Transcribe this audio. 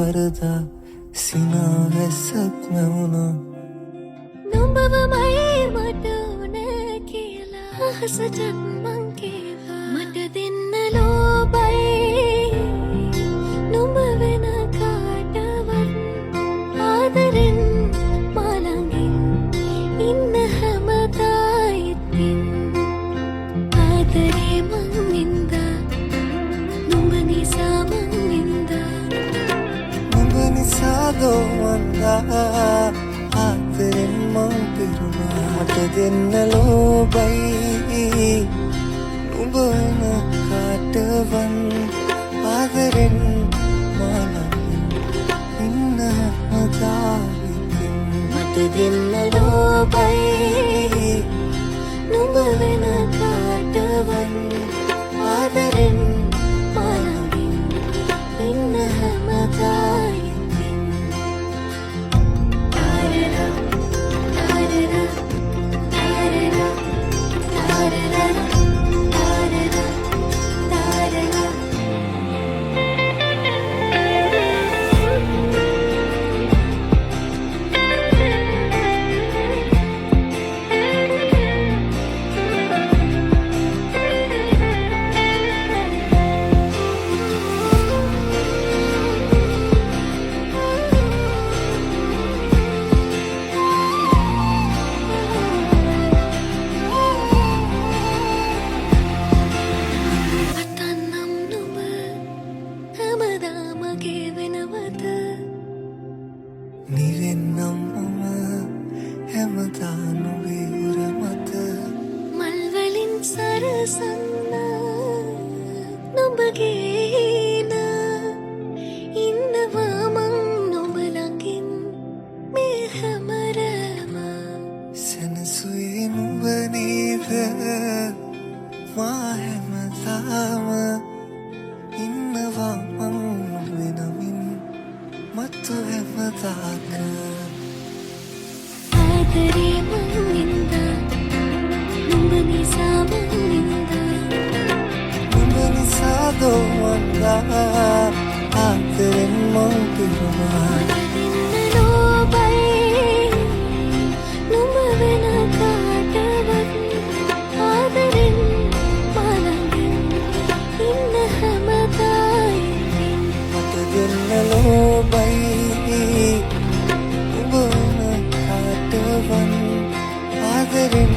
වරදා සිනාවැස්සක් නැවුණා නුඹවමයි මට ඕන කියලා අහසටත් මං කීවා මට දෙන්න ලෝභයි නුඹ වෙන කාටවත් ආදරෙන් මා ළඟින් ඉන්න හැමදා ඉතින් ආදරේ මං නින්දා නුඹ නිසා මං නින්දා නුඹ නිසා දෝවන්දා ආදරෙන් මං පිරුණා මට දෙන්න ලෝභයි නුඹ වෙන කාටවත් ආදරෙන් මා ළඟින් ඉන්න හැමදා ඉතින් මට දෙන්න ලෝභයි නුඹ වෙන කාටවත් ආදරෙන් මා ළඟින් ඉන්න හැමදා ඉතින් තාරරා තාරරා තාරරා තාරරා තාරරා තාරරා අතන්නම් නුඹ හැමදා මගේ වෙනවද නිවෙන්නම් මම හැමදා නුඹේ උර මත මල් වලින් සරසන්න නුඹගේ ඉන්නවා මං නුඹ ළඟින් මේ හැමරම සැනසුවේ නුඹ නේද මා හැමදාම ඉන්නවා මං නුඹේ නමින් මතු හැමදාක ආදරේ මං නින්දා නුඹ නිසා මං නින්දා නුඹ නිසා දෝවන්දා ආදරෙන් මං පිරුණා දෙන්න ලෝභයි නුඹ වෙන කාටවත් ආදරෙන් මා ළඟින් ඉන්න හැමදා ඉතින් මට දෙන්න ලෝභයි නුඹ වෙන කාටවත් ආදරෙන්